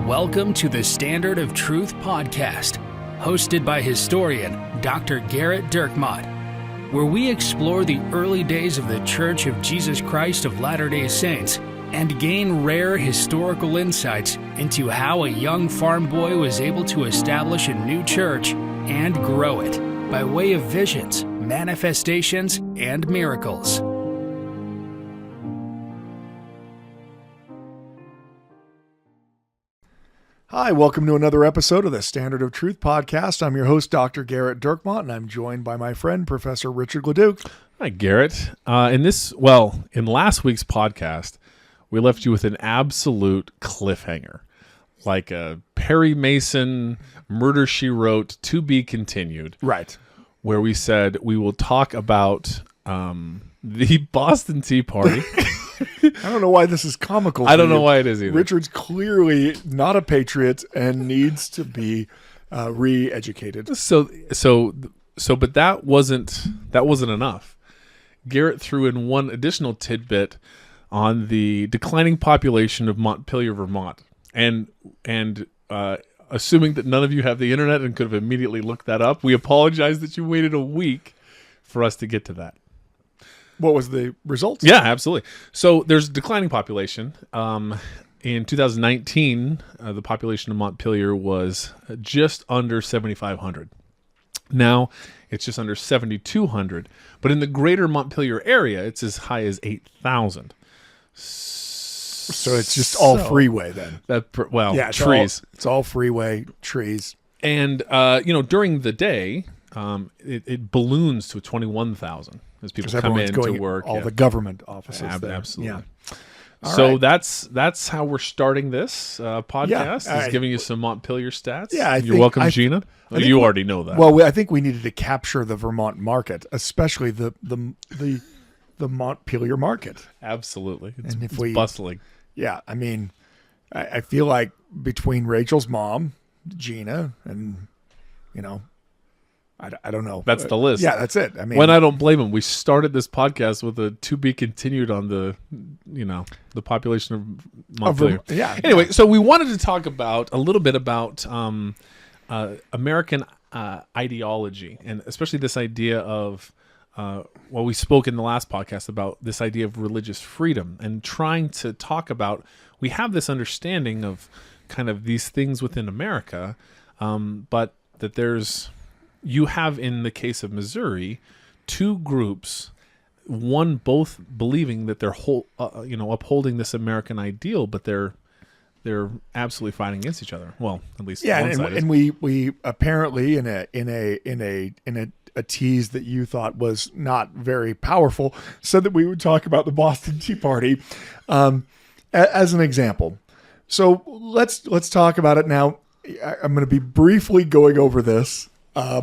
Welcome to the Standard of Truth podcast, hosted by historian Dr. Garrett Dirkmott, where we explore the early days of the Church of Jesus Christ of Latter-day Saints and gain rare historical insights into how a young farm boy was able to establish a new church and grow it by way of visions, manifestations, and miracles. Hi, welcome to another episode of the Standard of Truth podcast. I'm your host, Dr. Garrett Dirkmott, and I'm joined by my friend, Professor Richard Leduc. Hi, Garrett. In last week's podcast, we left you with an absolute cliffhanger, like a Perry Mason Murder, She Wrote, to be continued. Right. Where we said we will talk about the Boston Tea Party. I don't know why this is comical. I don't know why it is either. Richard's clearly not a patriot and needs to be re-educated. But that wasn't enough. Garrett threw in one additional tidbit on the declining population of Montpelier, Vermont, and assuming that none of you have the internet and could have immediately looked that up, we apologize that you waited a week for us to get to that. What was the results? Yeah, absolutely. So there's a declining population. In 2019, the population of Montpelier was just under 7,500. Now, it's just under 7,200. But in the greater Montpelier area, it's as high as 8,000. So it's just all freeway then. Trees. It's all freeway, trees. And, during the day, it balloons to 21,000 as people come in to work. All the government offices. Absolutely. Yeah. So that's how we're starting this podcast. Is giving you some Montpelier stats. Yeah, you're welcome, Gina. You already know that. Well, I think we needed to capture the Vermont market, especially the Montpelier market. Absolutely, it's bustling. Yeah, I mean, I feel like between Rachel's mom, Gina, and I don't know. That's the list. Yeah, that's it. I mean, when I don't blame him, we started this podcast with a to be continued on the population of Montpelier. Anyway, so we wanted to talk a little bit about American ideology, and especially this idea of we spoke in the last podcast about this idea of religious freedom, and trying to talk about, we have this understanding of kind of these things within America, but that you have, in the case of Missouri, two groups, one both believing that they're upholding this American ideal, but they're absolutely fighting against each other. Well, at least one side is. And we apparently in a tease that you thought was not very powerful, said that we would talk about the Boston Tea Party as an example. So let's talk about it now. I'm going to be briefly going over this. I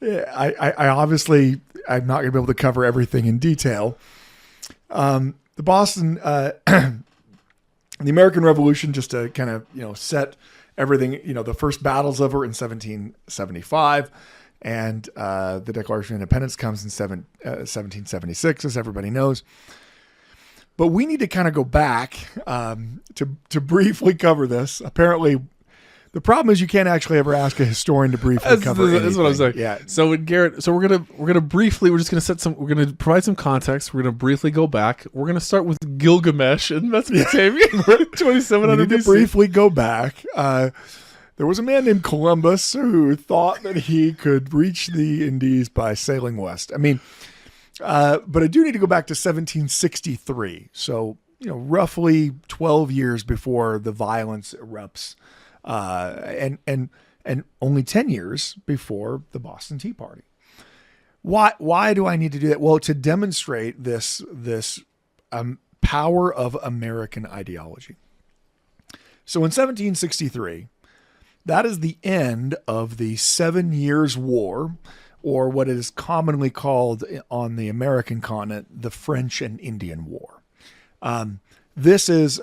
obviously, I'm not going to be able to cover everything in detail. The Boston, the American Revolution, just to kind of, set everything, the first battle's over in 1775, and the Declaration of Independence comes in 1776, as everybody knows. But we need to kind of go back to briefly cover this. Apparently, the problem is you can't actually ever ask a historian to briefly cover anything. That's what I'm saying. Yeah. So Garrett, we're gonna briefly, we're gonna provide some context. We're gonna briefly go back. We're gonna start with Gilgamesh in Mesopotamia, 2700 We need to BC. briefly go back. There was a man named Columbus who thought that he could reach the Indies by sailing west. I mean, but I do need to go back to 1763. So, roughly 12 years before the violence erupts. And only 10 years before the Boston Tea Party. Why do I need to do that? Well, to demonstrate this power of American ideology. So in 1763, that is the end of the 7 Years' War, or what is commonly called on the American continent, the French and Indian War. This is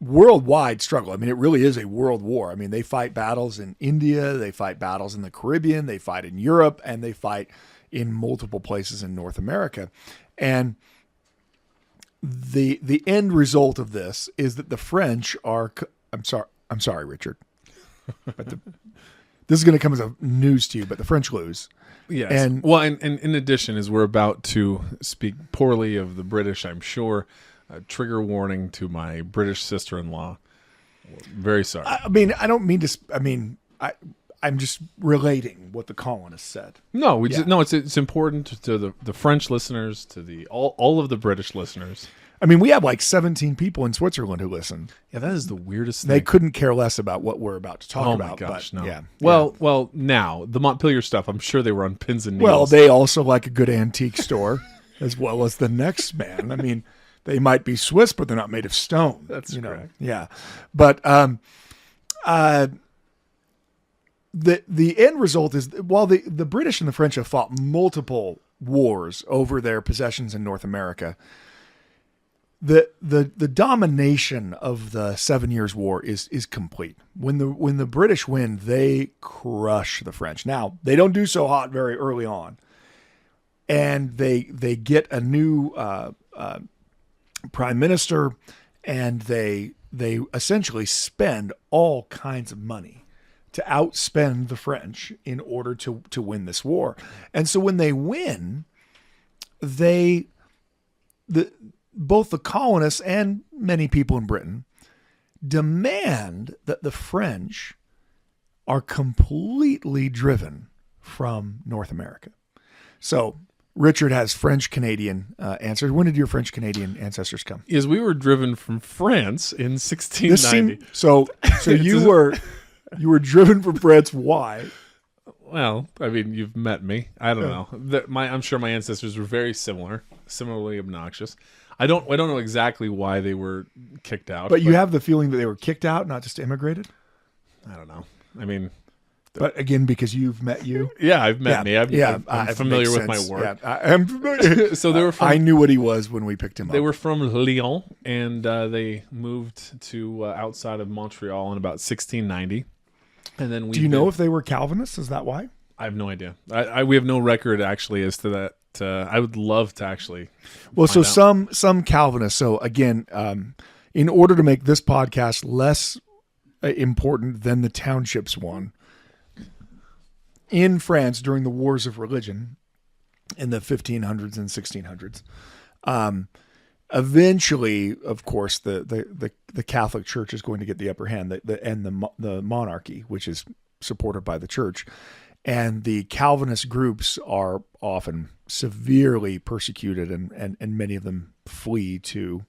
worldwide struggle. I mean, it really is a world war. I mean, they fight battles in India, they fight battles in the Caribbean, they fight in Europe, and they fight in multiple places in North America. And the end result of this is that the French are. I'm sorry, Richard, but this is going to come as a news to you. But the French lose. Yes. And in addition, as we're about to speak poorly of the British, I'm sure, trigger warning to my British sister-in-law. Very sorry. I mean, I don't mean to. I mean, I'm just relating what the colonists said. No, it's important to the French listeners, to all of the British listeners. I mean, we have like 17 people in Switzerland who listen. Yeah, that is the weirdest thing. They couldn't care less about what we're about to talk about. Oh my gosh, but, no. Yeah. Well, now the Montpelier stuff. I'm sure they were on pins and needles. Well, they also like a good antique store, as well as the next man. I mean, they might be Swiss, but they're not made of stone. That's correct. Yeah, but the end result is, while the British and the French have fought multiple wars over their possessions in North America, the domination of the 7 Years' War is complete. When the British win, they crush the French. Now, they don't do so hot very early on, and they get a new prime minister, and they essentially spend all kinds of money to outspend the French in order to win this war. And so when they win, both the colonists and many people in Britain demand that the French are completely driven from North America. So Richard has French-Canadian ancestors. When did your French-Canadian ancestors come? Yes, we were driven from France in 1690. So you were driven from France. Why? Well, I mean, you've met me. I don't know. I'm sure my ancestors were very similarly obnoxious. I don't know exactly why they were kicked out. But you have the feeling that they were kicked out, not just immigrated? I don't know. I mean, but again, because you've met you. Yeah, I've met me. I'm familiar with my work. Yeah, I'm familiar. So they were I knew what he was when we picked him up. They were from Lyon, and they moved to outside of Montreal in about 1690. And then do you know if they were Calvinists? Is that why? I have no idea. We have no record actually as to that. I would love to actually. Well, so some Calvinists. So again, in order to make this podcast less important than the townships one, in France during the wars of religion in the 1500s and 1600s, eventually, of course, the Catholic Church is going to get the upper hand, and the monarchy, which is supported by the church. And the Calvinist groups are often severely persecuted, and many of them flee to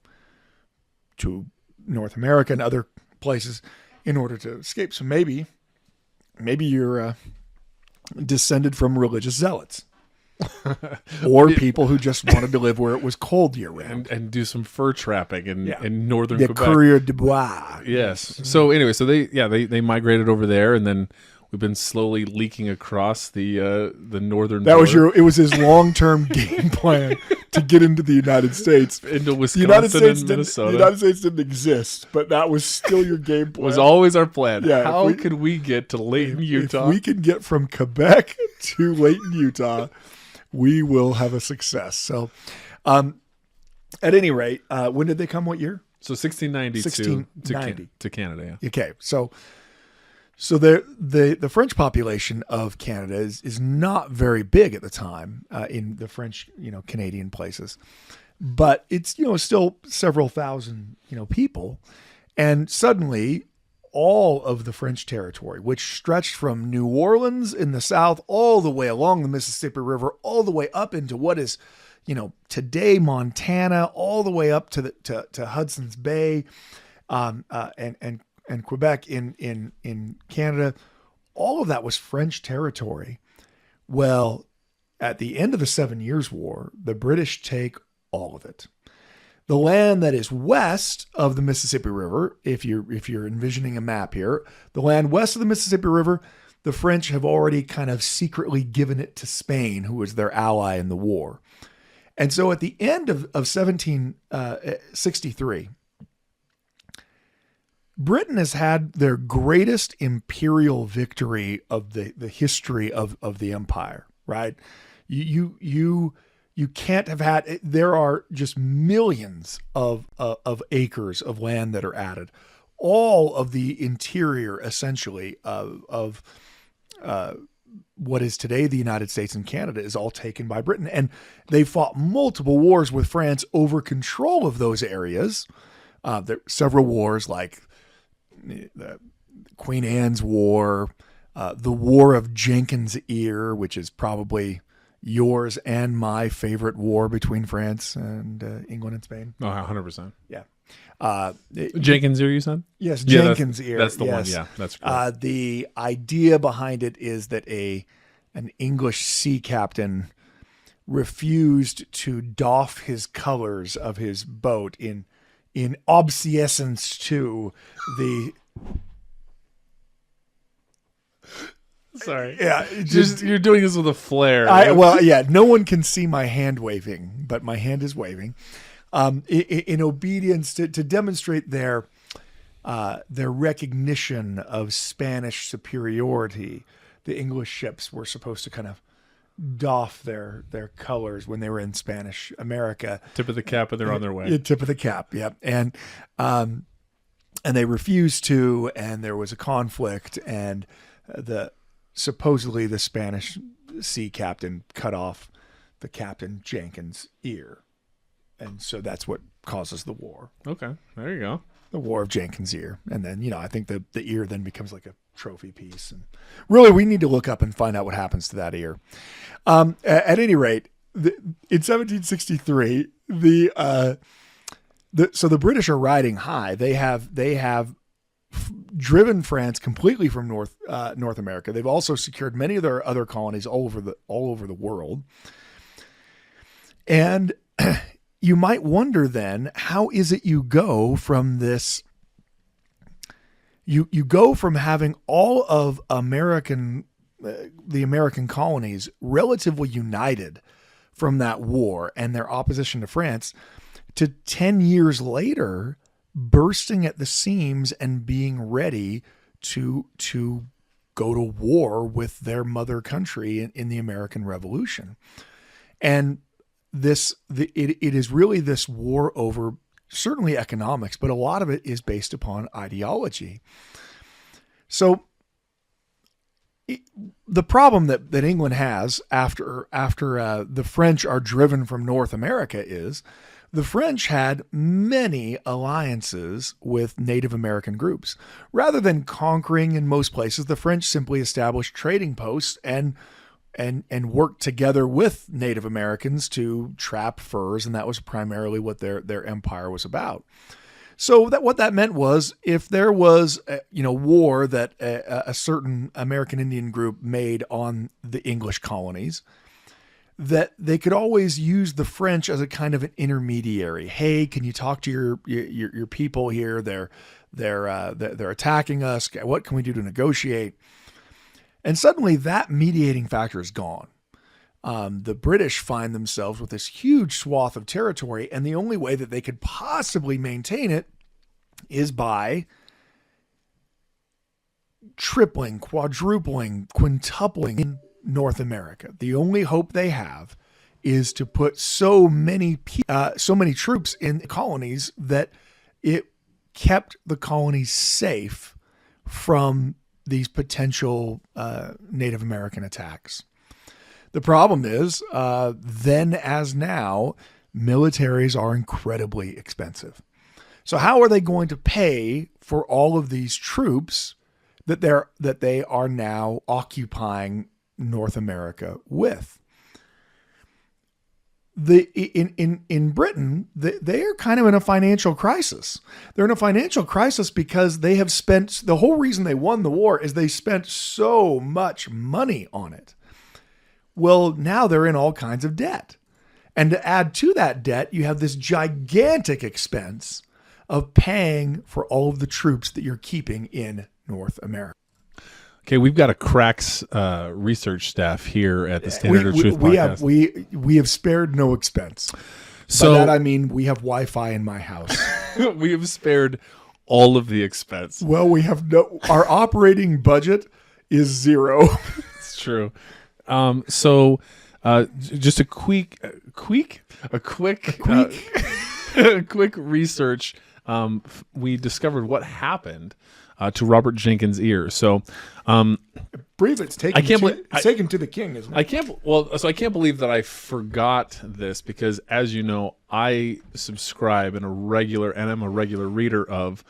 North America and other places in order to escape. So maybe you're descended from religious zealots. Or people who just wanted to live where it was cold year round and do some fur trapping in northern Quebec. The Coureur de Bois. Yes. So anyway, so they migrated over there, and then we've been slowly leaking across the northern. That border. It was his long-term game plan to get into the United States, into Wisconsin and Minnesota. The United States didn't exist, but that was still your game plan. It was always our plan. Yeah, how could we get to Layton, Utah? If we can get from Quebec to Layton, Utah, we will have a success. So, at any rate, when did they come? What year? So 1690 to Canada. Yeah. Okay, so the French population of Canada is not very big at the time in the French Canadian places, but it's still several thousand people, and suddenly all of the French territory, which stretched from New Orleans in the south all the way along the Mississippi River, all the way up into what is today Montana, all the way up to Hudson's Bay, and Quebec in Canada, all of that was French territory. Well, at the end of the 7 Years' War, the British take all of it. The land that is west of the Mississippi River, if you're envisioning a map here, the land west of the Mississippi River, the French have already kind of secretly given it to Spain, who was their ally in the war. And so at the end of 1763, Britain has had their greatest imperial victory of the history of the empire, right? You you can't have had. There are just millions of acres of land that are added. All of the interior, essentially, of what is today the United States and Canada is all taken by Britain. And they fought multiple wars with France over control of those areas. There are several wars like the Queen Anne's War, the War of Jenkins' Ear, which is probably yours and my favorite war between France and England and Spain. Oh, 100%. Yeah. Jenkins' Ear, you said? Yes, Yeah, Jenkins' Ear. That's the one. Yes. Yeah, that's great. The idea behind it is that an English sea captain refused to doff his colors of his boat in obseisance to the. Sorry. Yeah, You're doing this with a flare. No one can see my hand waving, but my hand is waving. In obedience to demonstrate their recognition of Spanish superiority, the English ships were supposed to kind of doff their colors when they were in Spanish America. Tip of the cap, and they're on their way. Yeah, tip of the cap, yeah. And they refused to, and there was a conflict, and supposedly the Spanish sea captain cut off the Captain Jenkins' ear. And so that's what causes the war. Okay, there you go. The War of Jenkins' Ear. And then, I think the ear then becomes like a trophy piece. And really, we need to look up and find out what happens to that ear. At any rate, in 1763, so the British are riding high. They have driven France completely from North America. They've also secured many of their other colonies all over the world. And you might wonder then, how is it you go from this? You go from having all of the American colonies relatively united from that war and their opposition to France to 10 years later bursting at the seams and being ready to go to war with their mother country in the American Revolution. And it is really this war over certainly economics, but a lot of it is based upon ideology. So the problem that England has after the French are driven from North America is the French had many alliances with Native American groups. Rather than conquering in most places, the French simply established trading posts and worked together with Native Americans to trap furs, and that was primarily what their empire was about. So what that meant was, if there was war that a certain American Indian group made on the English colonies, that they could always use the French as a kind of an intermediary. Hey, can you talk to your people here? They're attacking us. What can we do to negotiate? And suddenly that mediating factor is gone. The British find themselves with this huge swath of territory, and the only way that they could possibly maintain it is by tripling, quadrupling, quintupling in North America. The only hope they have is to put so many troops in colonies that it kept the colonies safe from these potential Native American attacks. The problem is, then as now, militaries are incredibly expensive. So how are they going to pay for all of these troops that they are now occupying North America with? In Britain, they are kind of in a financial crisis. They're in a financial crisis because they have spent, the whole reason they won the war is they spent so much money on it. Well, now they're in all kinds of debt. And to add to that debt, you have this gigantic expense of paying for all of the troops that you're keeping in North America. Okay, we've got a cracks research staff here at the Standard of Truth podcast. We have spared no expense. So by that I mean we have Wi-Fi in my house. We have spared all of the expense. Well, we have our operating budget is zero. It's true. So Just a quick quick research. We discovered what happened to Robert Jenkins' ear. So, brief. It's taken to the king, isn't it? I can't believe that I forgot this, because, as you know, I subscribe and I'm a regular reader of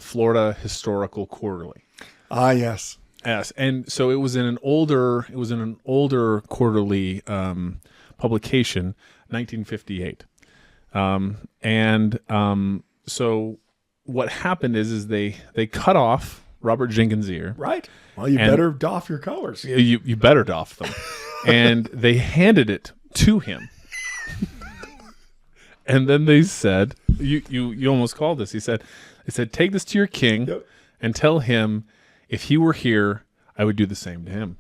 Florida Historical Quarterly. Ah, yes. Yes, and so it was in an older quarterly publication, 1958, so what happened is they cut off Robert Jenkins' ear. Right. Well, you better doff your colors. You better doff them, and they handed it to him, and then they said, "You almost called this." They said, "Take this to your king, and tell him, if he were here, I would do the same to him."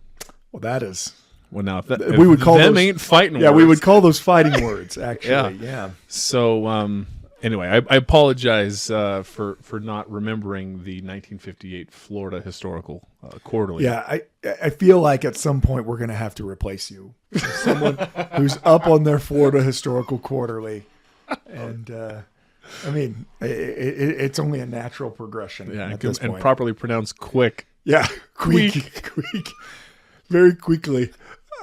Well, that is. Well, now if we would call them those, ain't fighting. Yeah, words. we would call those fighting words. Actually, yeah. So anyway, I apologize for not remembering the 1958 Florida Historical Quarterly. Yeah, I feel like at some point we're going to have to replace you with someone who's up on their Florida Historical Quarterly, and. I mean, it's only a natural progression at this point. And properly pronounced quick. Yeah, quick, very quickly.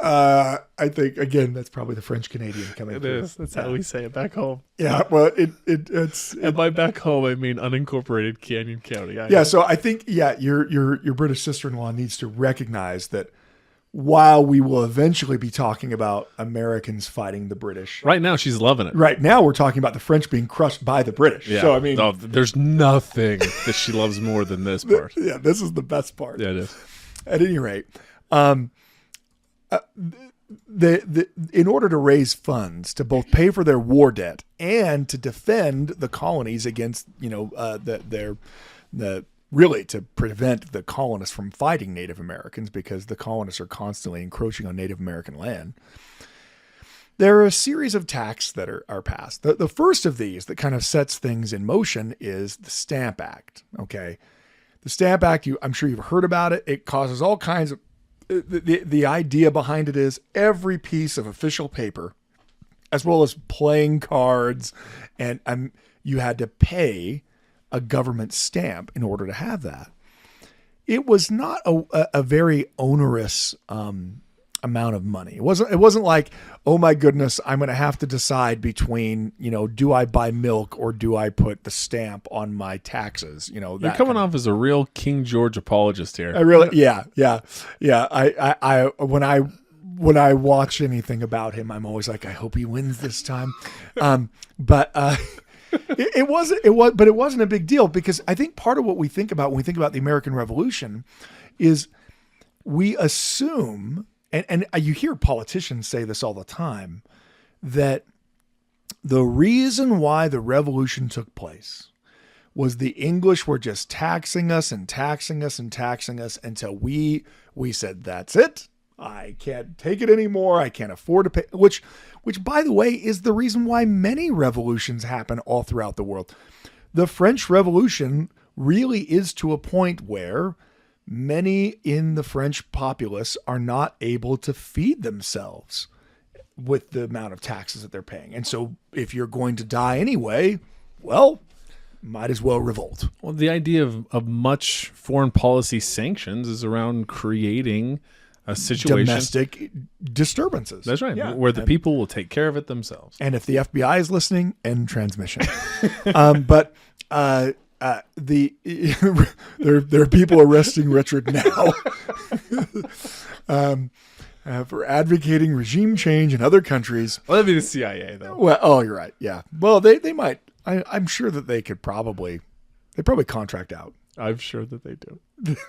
I think, again, that's probably the French Canadian coming through. It is. That's how we say it back home. Yeah, well, it's. And by back home, I mean unincorporated Canyon County. So I think, your British sister-in-law needs to recognize that while we will eventually be talking about Americans fighting the British. Right now, she's loving it. Right now, we're talking about the French being crushed by the British. Yeah. So, I mean... there's nothing that she loves more than this part. Yeah, this is the best part. Yeah, it is. At any rate, in order to raise funds to both pay for their war debt and to defend the colonies against, really to prevent the colonists from fighting Native Americans, because the colonists are constantly encroaching on Native American land, there are a series of taxes that are passed. The first of these that kind of sets things in motion is the Stamp Act. Okay. The Stamp Act, I'm sure you've heard about it. It causes all kinds of, the idea behind it is every piece of official paper, as well as playing cards, and you had to pay a government stamp in order to have that. It was not a very onerous amount of money. It wasn't like, oh my goodness, I'm going to have to decide between, do I buy milk or do I put the stamp on my taxes? You're coming off as a real King George apologist here. I really, yeah. I when I watch anything about him, I'm always like, I hope he wins this time. It wasn't a big deal, because I think part of what we think about when we think about the American Revolution is we assume, and you hear politicians say this all the time, that the reason why the revolution took place was the English were just taxing us and taxing us and taxing us until we said, that's it. I can't take it anymore. I can't afford to pay, which by the way, is the reason why many revolutions happen all throughout the world. The French Revolution really is to a point where many in the French populace are not able to feed themselves with the amount of taxes that they're paying. And so if you're going to die anyway, well, might as well revolt. Well, the idea of much foreign policy sanctions is around creating a situation, domestic disturbances. That's right. Yeah. Where the people will take care of it themselves. And if the FBI is listening, end transmission. But there are people arresting Richard now for advocating regime change in other countries. Well, that'd be the CIA, though. Well, oh, you're right. Yeah. Well, they might. I'm sure that they probably contract out. I'm sure that they do.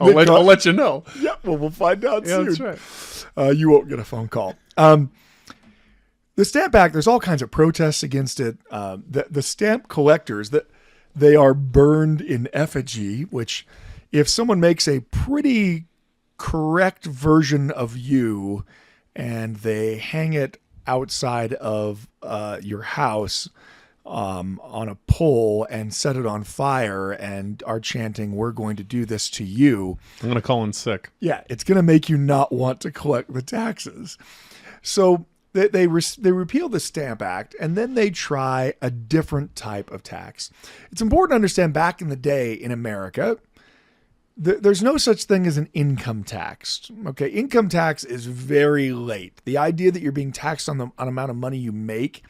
I'll let you know. Yeah, well, we'll find out soon. That's right. You won't get a phone call. The Stamp Act, there's all kinds of protests against it. The stamp collectors, that they are burned in effigy, which if someone makes a pretty correct version of you and they hang it outside of your house on a pole and set it on fire and are chanting, "We're going to do this to you," I'm going to call in sick. Yeah, it's going to make you not want to collect the taxes. So they repeal the Stamp Act, and then they try a different type of tax. It's important to understand back in the day in America, there's no such thing as an income tax. Okay, income tax is very late. The idea that you're being taxed on the amount of money you make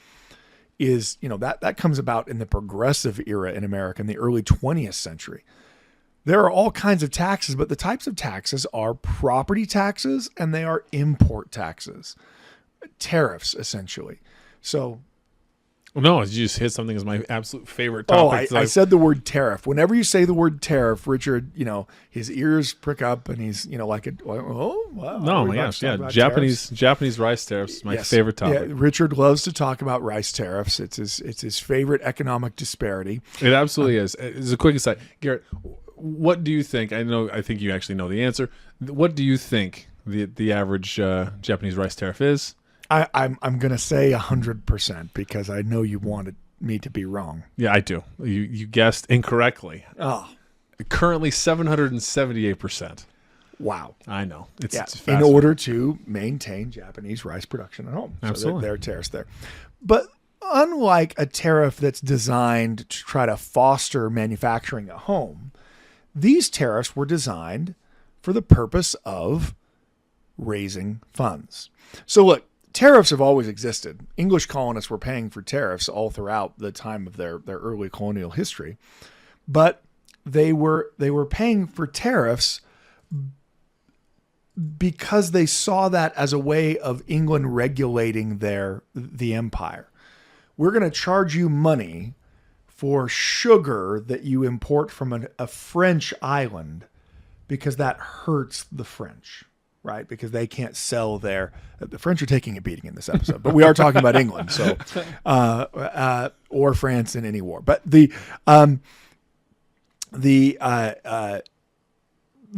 is, that comes about in the progressive era in America in the early 20th century. There are all kinds of taxes, but the types of taxes are property taxes and they are import taxes. Tariffs, essentially. So, no, you just hit something as my absolute favorite topic. I said the word tariff. Whenever you say the word tariff, Richard, his ears prick up and he's, like, oh, wow. No, my gosh, yeah. Japanese rice tariffs is my favorite topic. Yeah, Richard loves to talk about rice tariffs. It's his favorite economic disparity. It absolutely is. As a quick aside, Garrett, what do you think? I think you actually know the answer. What do you think the average Japanese rice tariff is? I'm going to say 100% because I know you wanted me to be wrong. Yeah, I do. You guessed incorrectly. Oh. Currently 778%. Wow. I know. It's in order to maintain Japanese rice production at home. Absolutely. So there are tariffs there. But unlike a tariff that's designed to try to foster manufacturing at home, these tariffs were designed for the purpose of raising funds. So look, tariffs have always existed. English colonists were paying for tariffs all throughout the time of their early colonial history, but they were paying for tariffs because they saw that as a way of England regulating the empire. We're going to charge you money for sugar that you import from a French island because that hurts the French. Right, because they can't sell the French are taking a beating in this episode, but we are talking about England, so or France in any war. But the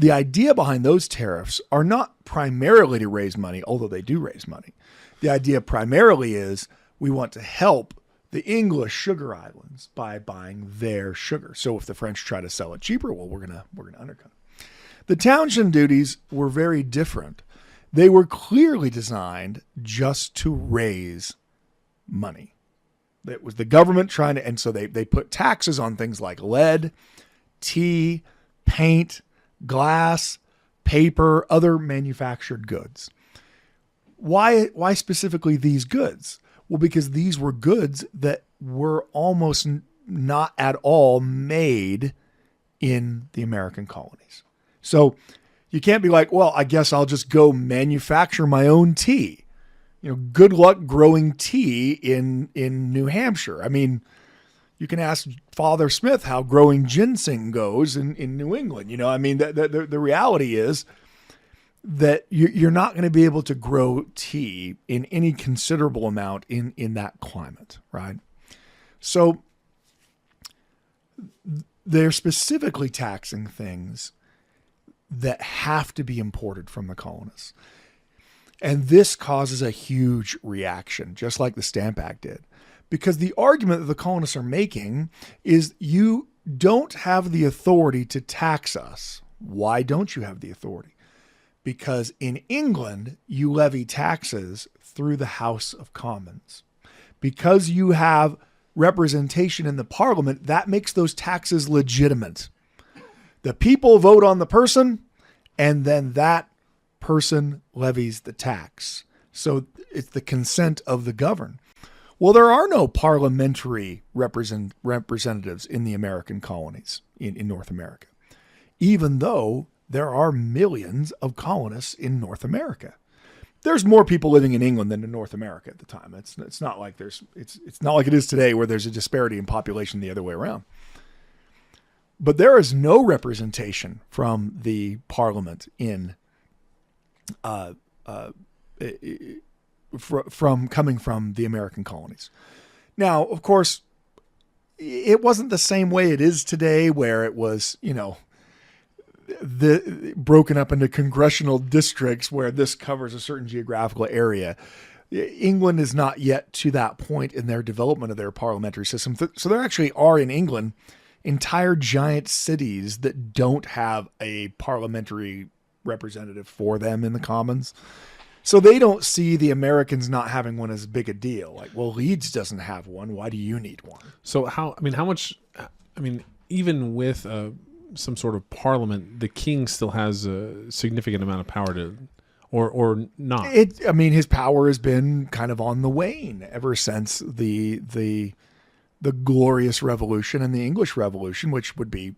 idea behind those tariffs are not primarily to raise money, although they do raise money. The idea primarily is we want to help the English sugar islands by buying their sugar. So if the French try to sell it cheaper, well, we're gonna undercut it. The townshend duties were very different. They were clearly designed just to raise money. It was the government trying to, and so they put taxes on things like lead, tea, paint, glass, paper, other manufactured goods. Why specifically these goods? Well, because these were goods that were almost not at all made in the American colonies. So you can't be like, well, I guess I'll just go manufacture my own tea. Good luck growing tea in New Hampshire. I mean, you can ask Father Smith how growing ginseng goes in New England. The reality is that you're not going to be able to grow tea in any considerable amount in that climate, right? So they're specifically taxing things that have to be imported from the colonists. And this causes a huge reaction, just like the Stamp Act did. Because the argument that the colonists are making is you don't have the authority to tax us. Why don't you have the authority? Because in England, you levy taxes through the House of Commons. Because you have representation in the Parliament, that makes those taxes legitimate. The people vote on the person, and then that person levies the tax. So it's the consent of the governed. Well, there are no parliamentary representatives in the American colonies in North America, even though there are millions of colonists in North America. There's more people living in England than in North America at the time. It's not like it's not like it is today where there's a disparity in population the other way around. But there is no representation from the Parliament from coming from the American colonies. Now, of course, it wasn't the same way it is today, where it was, broken up into congressional districts where this covers a certain geographical area. England is not yet to that point in their development of their parliamentary system. So there actually are in England entire giant cities that don't have a parliamentary representative for them in the Commons. So they don't see the Americans not having one as big a deal. Like, well, Leeds doesn't have one. Why do you need one? So how much, even with some sort of parliament, the king still has a significant amount of power to, or not. His power has been kind of on the wane ever since the Glorious Revolution and the English Revolution, which would be,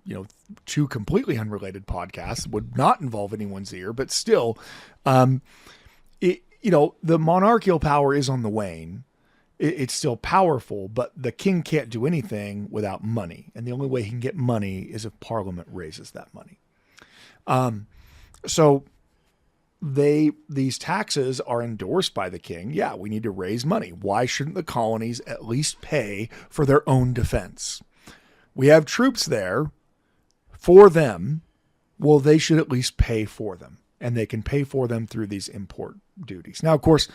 two completely unrelated podcasts, would not involve anyone's ear, but still, the monarchical power is on the wane. It's still powerful, but the king can't do anything without money. And the only way he can get money is if Parliament raises that money. So these taxes are endorsed by the king. Yeah, we need to raise money. Why shouldn't the colonies at least pay for their own defense? We have troops there for them. Well, they should at least pay for them. And they can pay for them through these import duties. Now, of course,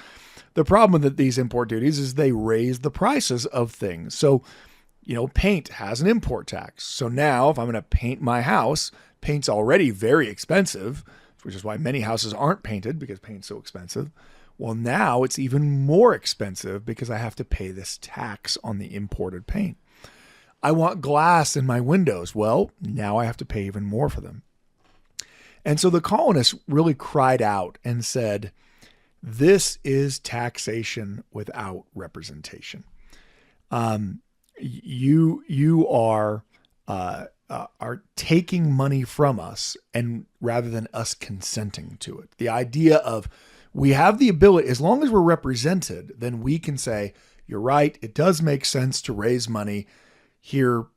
the problem with these import duties is they raise the prices of things. So, paint has an import tax. So now if I'm going to paint my house, paint's already very expensive, which is why many houses aren't painted because paint's so expensive. Well, now it's even more expensive because I have to pay this tax on the imported paint. I want glass in my windows. Well, now I have to pay even more for them. And so the colonists really cried out and said, this is taxation without representation. You are taking money from us, and rather than us consenting to it. The idea of we have the ability, as long as we're represented, then we can say, you're right, it does make sense to raise money here.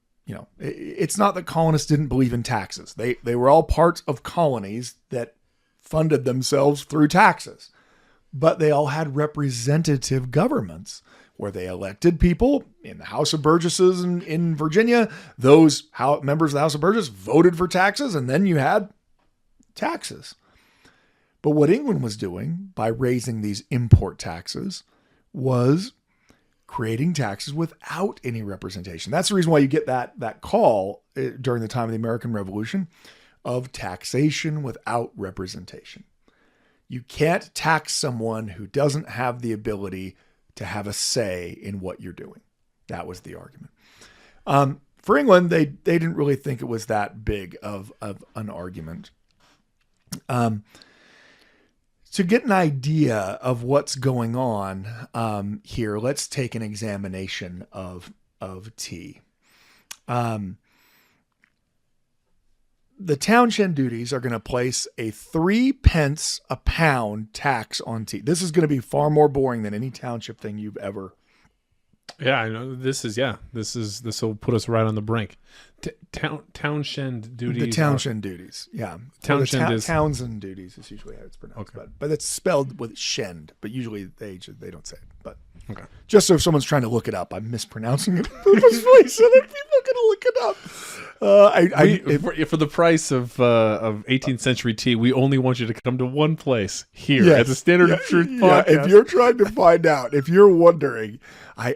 It's not that colonists didn't believe in taxes. They were all parts of colonies that funded themselves through taxes. But they all had representative governments where they elected people in the House of Burgesses in Virginia. Those members of the House of Burgesses voted for taxes, and then you had taxes. But what England was doing by raising these import taxes was creating taxes without any representation. That's the reason why you get that call during the time of the American Revolution of taxation without representation. You can't tax someone who doesn't have the ability to have a say in what you're doing. That was the argument. For England, they didn't really think it was that big of an argument. To get an idea of what's going on here, let's take an examination of tea. The townshend duties are going to place a 3 pence a pound tax on tea. This is going to be far more boring than any township thing you've ever. Yeah, I know. This will put us right on the brink. Townshend duties. The townshend duties. Yeah. Townsend duties is usually how it's pronounced. Okay. But it's spelled with shend, but usually they don't say it. But okay. Just so if someone's trying to look it up, I'm mispronouncing it purposefully so that people are going to look it up. For the price of 18th century tea, we only want you to come to one place here at the Standard of Truth podcast. If you're trying to find out, if you're wondering,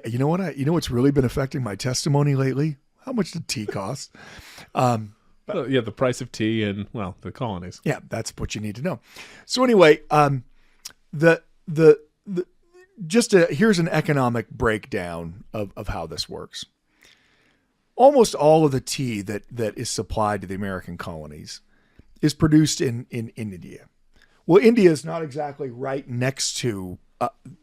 you know what's really been affecting my testimony lately? How much did tea cost? The price of tea and the colonies. Yeah, that's what you need to know. So anyway, here's an economic breakdown of how this works. Almost all of the tea that is supplied to the American colonies is produced in India. Well, India is not exactly right next to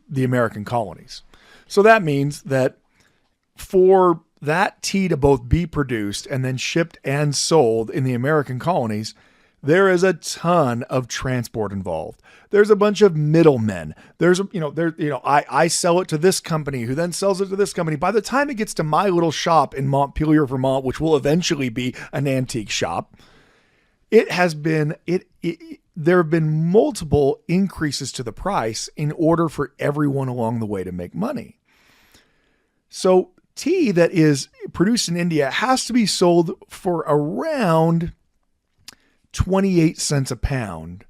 the American colonies. So that means that for that tea to both be produced and then shipped and sold in the American colonies, there is a ton of transport involved. There's a bunch of middlemen. I sell it to this company who then sells it to this company. By the time it gets to my little shop in Montpelier, Vermont, which will eventually be an antique shop, there have been multiple increases to the price in order for everyone along the way to make money. So tea that is produced in India has to be sold for around 28 cents a pound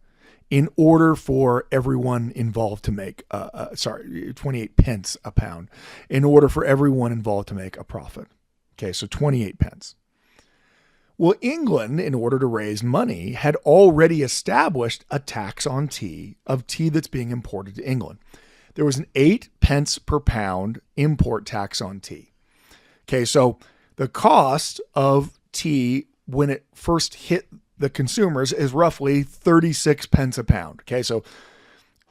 in order for everyone involved to make 28 pence a pound in order for everyone involved to make a profit. Okay, so 28 pence. Well, England, in order to raise money, had already established a tax on tea, of tea that's being imported to England. There was an 8 pence per pound import tax on tea. Okay, so the cost of tea when it first hit the consumers is roughly 36 pence a pound. Okay, so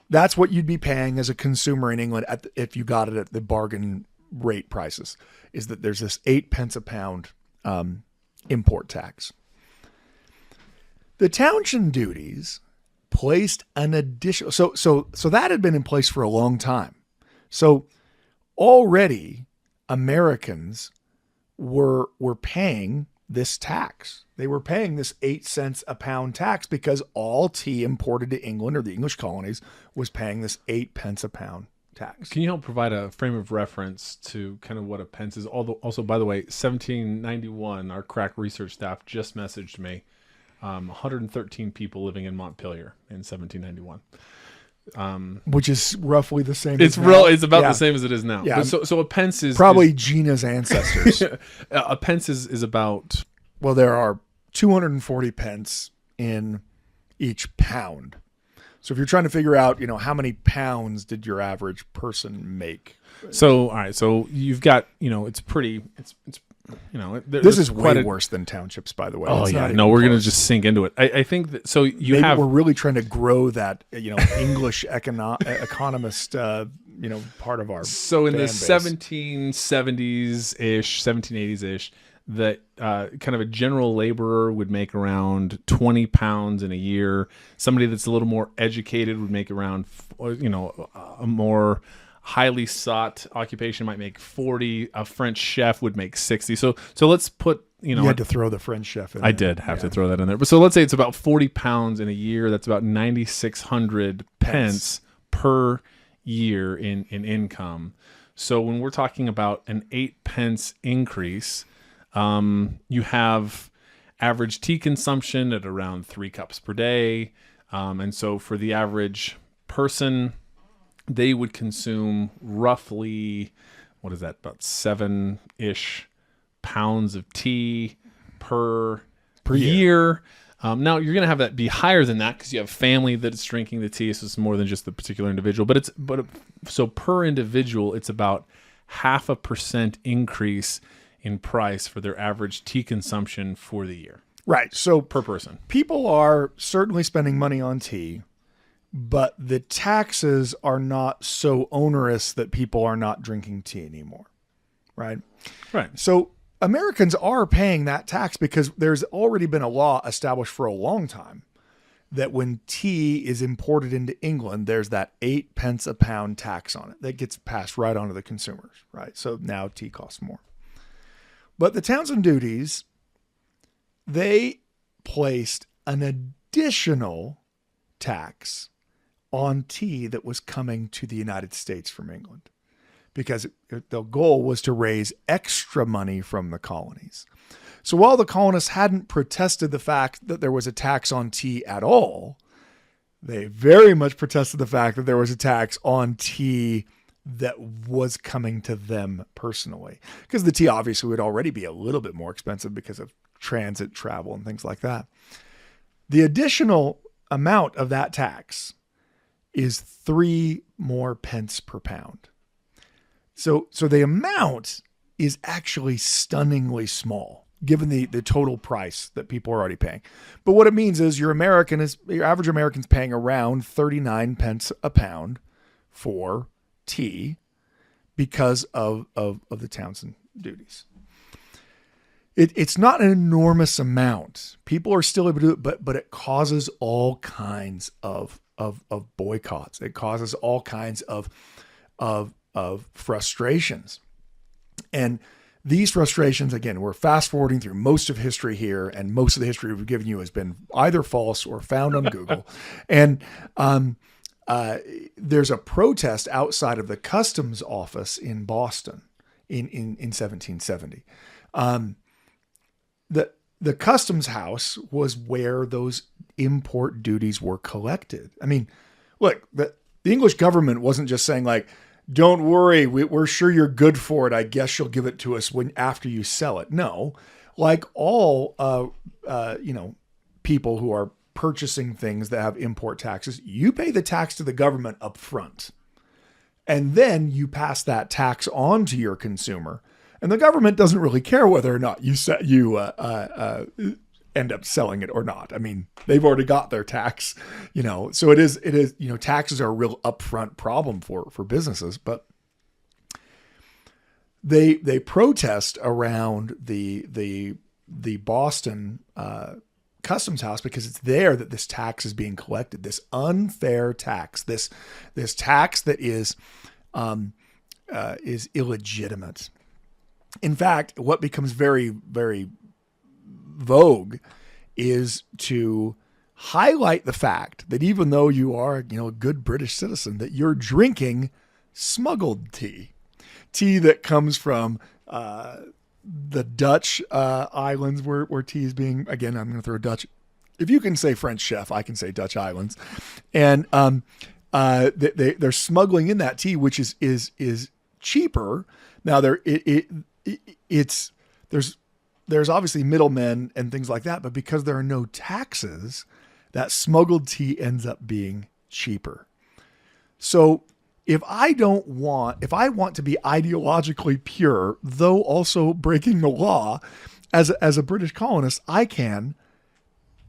that's what you'd be paying as a consumer in England if you got it at the bargain rate prices, is that there's this 8 pence a pound import tax. The Townshend duties placed an additional, so that had been in place for a long time. So already Americans were paying this tax. They were paying this 8 cents a pound tax because all tea imported to England or the English colonies was paying this 8 pence a pound tax. Can you help provide a frame of reference to kind of what a pence is? Also, by the way, 1791, our crack research staff just messaged me, 113 people living in Montpelier in 1791. Which is roughly the same. It's about the same as it is now. Yeah. But so a pence is probably Gina's ancestors. A pence is about. Well, there are 240 pence in each pound. So if you're trying to figure out, how many pounds did your average person make? So all right, so you've got, it's pretty. It's this is way worse than townships, by the way. Oh yeah, no, we're gonna just sink into it. I think that, so we're really trying to grow that English economist part of our. So in the base. 1770s ish, 1780s ish, that kind of a general laborer would make around 20 pounds in a year. Somebody that's a little more educated would make around, a more highly sought occupation might make 40. A French chef would make 60. So let's put, you had to throw the French chef in. I did have to throw that in there. But so let's say it's about 40 pounds in a year. That's about 9,600 pence per year in income. So when we're talking about an 8 pence increase, you have average tea consumption at around 3 cups per day. And so for the average person, they would consume roughly, about 7-ish pounds of tea per year. Now you're going to have that be higher than that because you have family that's drinking the tea. So it's more than just the particular individual, so per individual, it's about 0.5% increase in price for their average tea consumption for the year. Right. So per person, people are certainly spending money on tea, but the taxes are not so onerous that people are not drinking tea anymore. Right. Right. So Americans are paying that tax because there's already been a law established for a long time that when tea is imported into England, there's that 8 pence a pound tax on it that gets passed right on to the consumers. Right. So now tea costs more. But the Townshend duties, they placed an additional tax on tea that was coming to the United States from England because the goal was to raise extra money from the colonies. So while the colonists hadn't protested the fact that there was a tax on tea at all, they very much protested the fact that there was a tax on tea that was coming to them personally, because the tea obviously would already be a little bit more expensive because of transit travel and things like that. The additional amount of that tax is 3 more pence per pound. So the amount is actually stunningly small given the total price that people are already paying. But what it means is your average American's paying around 39 pence a pound for tea because of the Townshend duties. It's not an enormous amount. People are still able to do it, but it causes all kinds of boycotts. It causes all kinds of frustrations. And these frustrations, again, we're fast forwarding through most of history here, and most of the history we've given you has been either false or found on Google. And there's a protest outside of the customs office in Boston in 1770. The customs house was where those import duties were collected. I mean, look, the English government wasn't just saying like, don't worry, we're sure you're good for it. I guess you'll give it to us after you sell it. No, like all, people who are purchasing things that have import taxes, you pay the tax to the government up front. And then you pass that tax on to your consumer. And the government doesn't really care whether or not you end up selling it or not. I mean, they've already got their tax, so it is, taxes are a real upfront problem for businesses, but they protest around the Boston customs house because it's there that this tax is being collected, this unfair tax, this tax that is illegitimate. In fact, what becomes very, very vogue is to highlight the fact that even though you are, a good British citizen, that you're drinking smuggled tea that comes from the Dutch islands where tea is being, again, I'm going to throw Dutch. If you can say French chef, I can say Dutch islands. And they're smuggling in that tea, which is cheaper. Now there's obviously middlemen and things like that, but because there are no taxes, that smuggled tea ends up being cheaper. So if I want to be ideologically pure, though also breaking the law as a British colonist, I can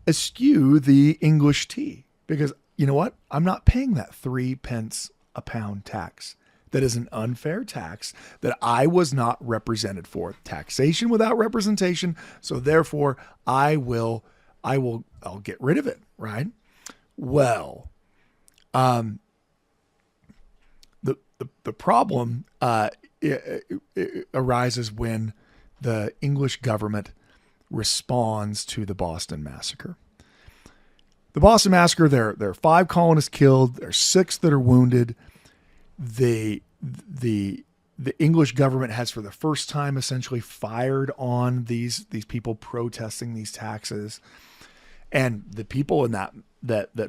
eschew the English tea because you know what? I'm not paying that 3 pence a pound tax. That is an unfair tax that I was not represented for. Taxation without representation. So therefore I'll get rid of it. Right. Well, the problem it arises when the English government responds to the Boston Massacre. The Boston Massacre, there are 5 colonists killed. There are 6 that are wounded. The English government has for the first time essentially fired on these people protesting these taxes. And the people in that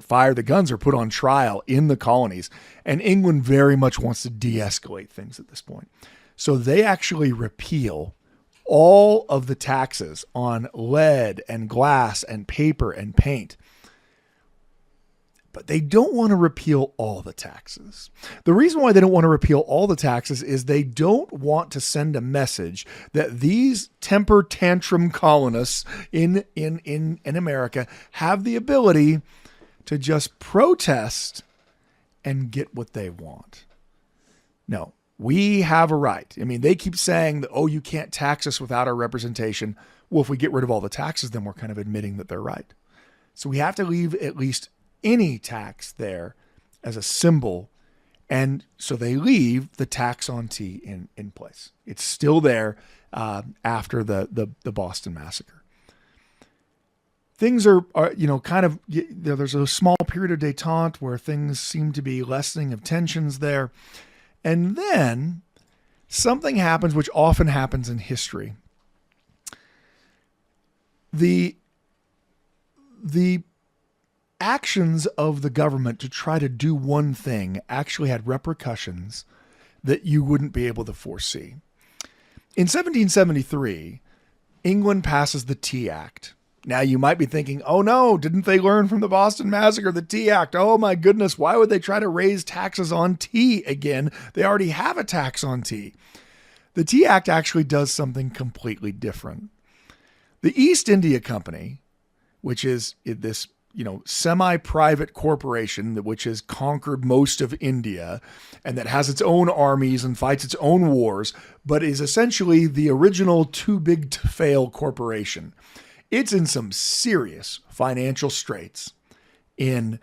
fire the guns are put on trial in the colonies. And England very much wants to de-escalate things at this point. So they actually repeal all of the taxes on lead and glass and paper and paint. But they don't want to repeal all the taxes. The reason why they don't want to repeal all the taxes is they don't want to send a message that these temper tantrum colonists in America have the ability to just protest and get what they want. No, we have a right. I mean, they keep saying that, you can't tax us without our representation. Well, if we get rid of all the taxes, then we're kind of admitting that they're right. So we have to leave at least any tax there as a symbol. And so they leave the tax on tea in place. It's still there after the Boston Massacre. Things are kind of, there's a small period of détente where things seem to be lessening of tensions there. And then something happens, which often happens in history. The actions of the government to try to do one thing actually had repercussions that you wouldn't be able to foresee. In 1773, England passes the Tea Act. Now you might be thinking, oh no, didn't they learn from the Boston Massacre, the Tea Act? Oh my goodness, why would they try to raise taxes on tea again? They already have a tax on tea. The Tea Act actually does something completely different. The East India Company, which is this semi-private corporation which has conquered most of India and that has its own armies and fights its own wars, but is essentially the original too big to fail corporation. It's in some serious financial straits in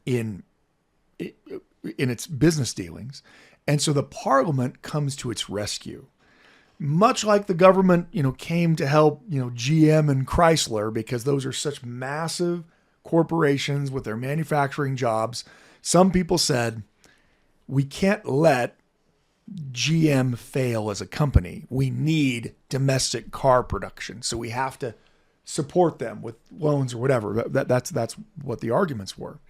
its business dealings. And so the Parliament comes to its rescue. Much like the government, came to help, GM and Chrysler because those are such massive corporations with their manufacturing jobs. Some people said, we can't let GM fail as a company. We need domestic car production. So we have to support them with loans or whatever. That's what the arguments were.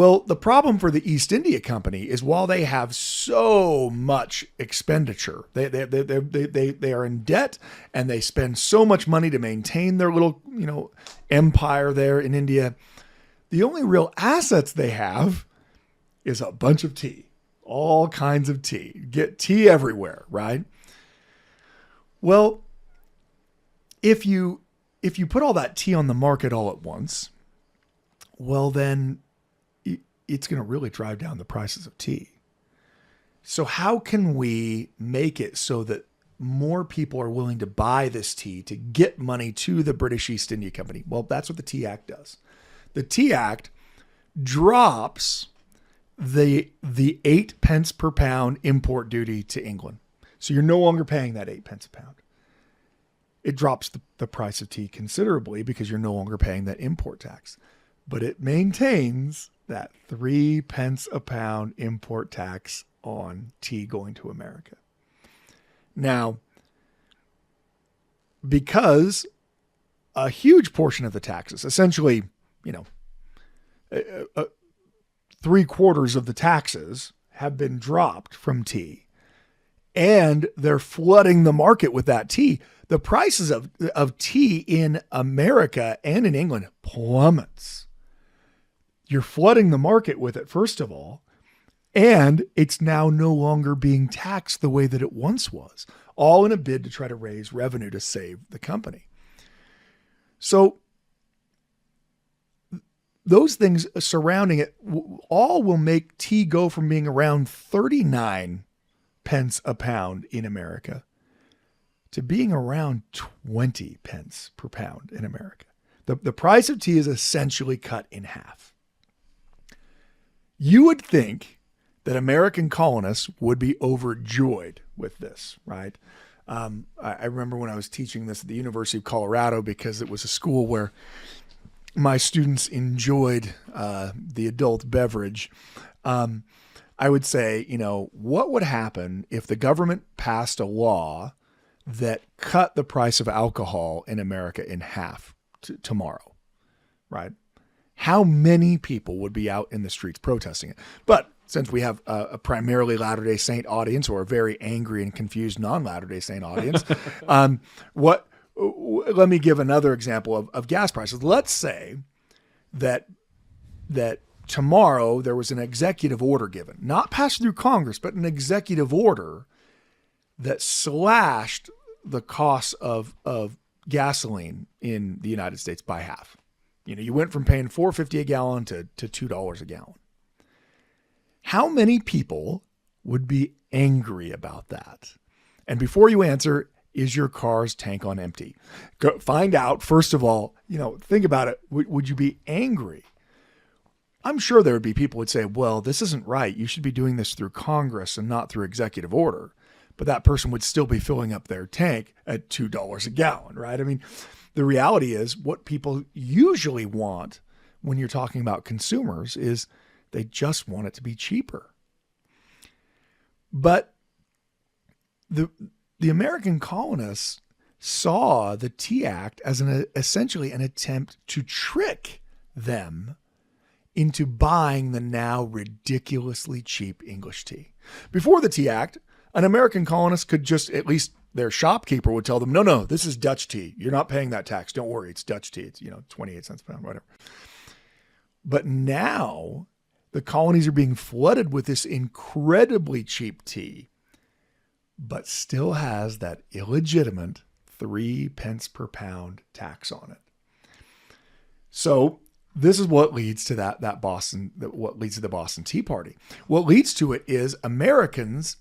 Well, the problem for the East India Company is while they have so much expenditure, they are in debt and they spend so much money to maintain their little, empire there in India. The only real assets they have is a bunch of tea, all kinds of tea. Get tea everywhere, right? Well, if you put all that tea on the market all at once, well, then it's going to really drive down the prices of tea. So how can we make it so that more people are willing to buy this tea to get money to the British East India Company? Well, that's what the Tea Act does. The Tea Act drops the 8 pence per pound import duty to England. So you're no longer paying that 8 pence a pound. It drops the price of tea considerably because you're no longer paying that import tax. But it maintains that 3 pence a pound import tax on tea going to America. Now, because a huge portion of the taxes, essentially, 3/4 of the taxes have been dropped from tea, and they're flooding the market with that tea, the prices of tea in America and in England plummets. You're flooding the market with it, first of all, and it's now no longer being taxed the way that it once was, all in a bid to try to raise revenue to save the company. So those things surrounding it all will make tea go from being around 39 pence a pound in America to being around 20 pence per pound in America. The price of tea is essentially cut in half. You would think that American colonists would be overjoyed with this, right? I remember when I was teaching this at the University of Colorado, because it was a school where my students enjoyed the adult beverage. I would say, what would happen if the government passed a law that cut the price of alcohol in America in half tomorrow, right? How many people would be out in the streets protesting it? But since we have a primarily Latter-day Saint audience, or a very angry and confused non-Latter-day Saint audience, let me give another example of gas prices. Let's say that tomorrow there was an executive order given, not passed through Congress, but an executive order that slashed the cost of gasoline in the United States by half. You went from paying $4.50 a gallon to $2 a gallon. How many people would be angry about that? And before you answer, is your car's tank on empty? Go find out, first of all, think about it. Would you be angry? I'm sure there would be people who would say, well, this isn't right. You should be doing this through Congress and not through executive order. But that person would still be filling up their tank at $2 a gallon, right? I mean, the reality is what people usually want when you're talking about consumers is they just want it to be cheaper. But the American colonists saw the Tea Act as essentially an attempt to trick them into buying the now ridiculously cheap English tea. Before the Tea Act, an American colonist could just, at least their shopkeeper would tell them, no, this is Dutch tea. You're not paying that tax. Don't worry. It's Dutch tea. It's, 28 cents a pound, whatever. But now the colonies are being flooded with this incredibly cheap tea, but still has that illegitimate 3 pence per pound tax on it. So this is what leads to what leads to the Boston Tea Party. What leads to it is Americans,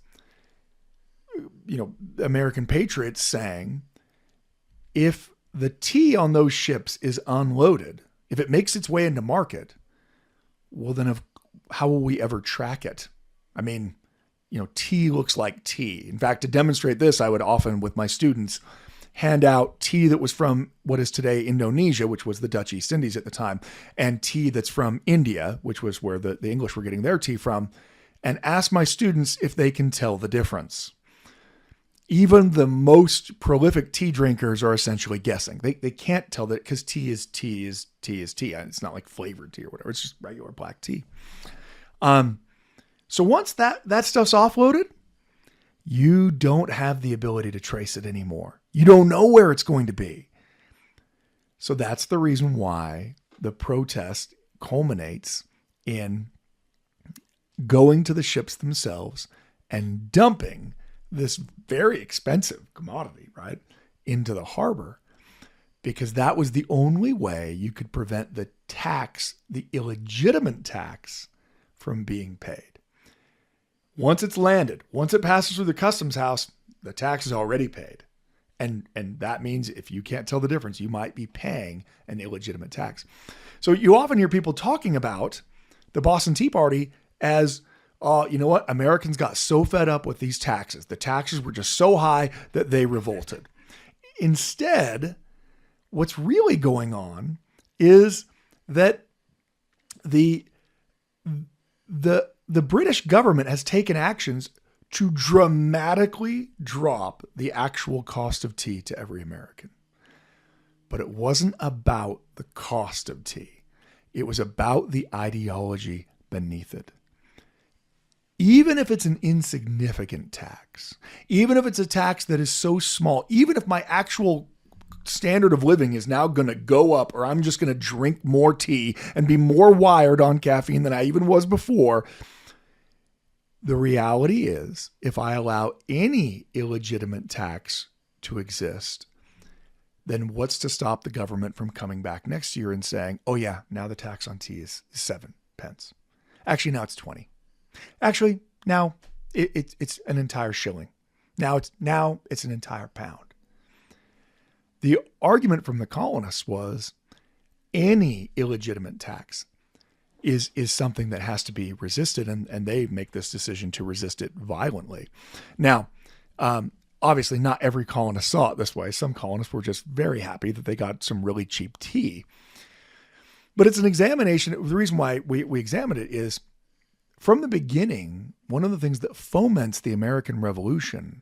American patriots saying, if the tea on those ships is unloaded, if it makes its way into market, well, then how will we ever track it? I mean, tea looks like tea. In fact, to demonstrate this, I would often, with my students, hand out tea that was from what is today Indonesia, which was the Dutch East Indies at the time, and tea that's from India, which was where the English were getting their tea from, and ask my students if they can tell the difference. Even the most prolific tea drinkers are essentially guessing. They can't tell that because tea is tea is tea is tea. It's not like flavored tea or whatever. It's just regular black tea. So once that stuff's offloaded, you don't have the ability to trace it anymore. You don't know where it's going to be. So that's the reason why the protest culminates in going to the ships themselves and dumping this very expensive commodity, right, into the harbor, because that was the only way you could prevent the tax, the illegitimate tax, from being paid. Once it's landed, once it passes through the customs house, the tax is already paid. And that means if you can't tell the difference, you might be paying an illegitimate tax. So you often hear people talking about the Boston Tea Party as, you know what? Americans got so fed up with these taxes. The taxes were just so high that they revolted. Instead, what's really going on is that the British government has taken actions to dramatically drop the actual cost of tea to every American. But it wasn't about the cost of tea. It was about the ideology beneath it. Even if it's an insignificant tax, even if it's a tax that is so small, even if my actual standard of living is now going to go up, or I'm just going to drink more tea and be more wired on caffeine than I even was before, the reality is, if I allow any illegitimate tax to exist, then what's to stop the government from coming back next year and saying, oh yeah, now the tax on tea is 7 pence. Actually, now it's 20. Actually, now it's an entire shilling. Now it's an entire pound. The argument from the colonists was any illegitimate tax is something that has to be resisted, and they make this decision to resist it violently. Now, obviously not every colonist saw it this way. Some colonists were just very happy that they got some really cheap tea. But it's an examination. The reason why we examined it is, from the beginning, one of the things that foments the American Revolution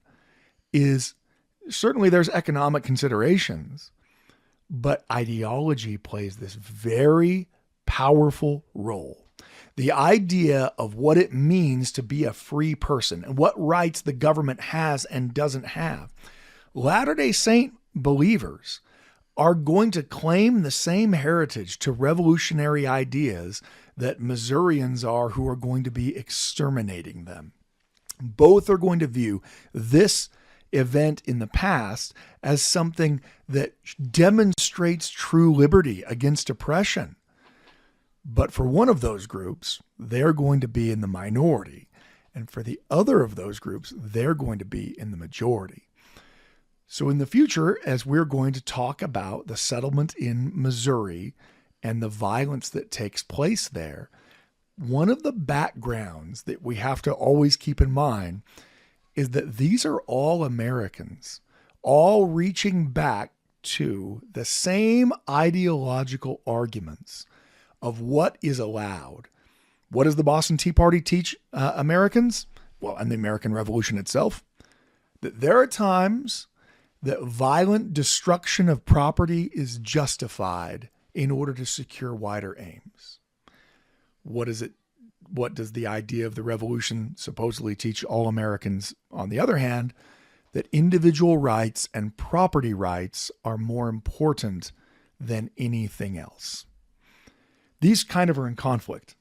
is certainly there's economic considerations, but ideology plays this very powerful role. The idea of what it means to be a free person and what rights the government has and doesn't have. Latter-day Saint believers are going to claim the same heritage to revolutionary ideas that Missourians are, who are going to be exterminating them. Both are going to view this event in the past as something that demonstrates true liberty against oppression. But for one of those groups, they're going to be in the minority. And for the other of those groups, they're going to be in the majority. So in the future, as we're going to talk about the settlement in Missouri and the violence that takes place there, one of the backgrounds that we have to always keep in mind is that these are all Americans, all reaching back to the same ideological arguments of what is allowed. What does the Boston Tea Party teach Americans? Well, and the American Revolution itself, that there are times that violent destruction of property is justified in order to secure wider aims. What is it? What does the idea of the revolution supposedly teach all Americans? On the other hand, that individual rights and property rights are more important than anything else. These kind of are in conflict.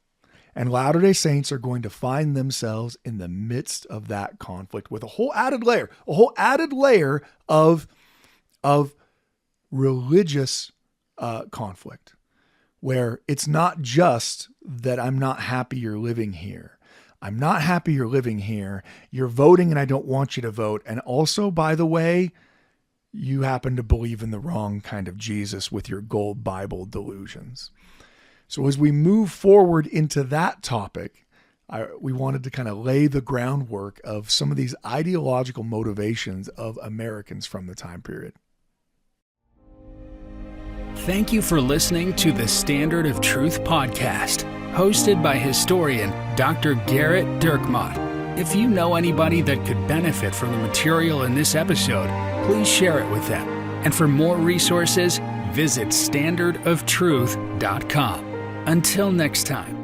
And Latter-day Saints are going to find themselves in the midst of that conflict with a whole added layer of religious conflict, where it's not just that I'm not happy you're living here. I'm not happy you're living here. You're voting and I don't want you to vote. And also, by the way, you happen to believe in the wrong kind of Jesus with your gold Bible delusions. So as we move forward into that topic, we wanted to kind of lay the groundwork of some of these ideological motivations of Americans from the time period. Thank you for listening to the Standard of Truth podcast, hosted by historian Dr. Garrett Dirkmott. If you know anybody that could benefit from the material in this episode, please share it with them. And for more resources, visit standardoftruth.com. Until next time.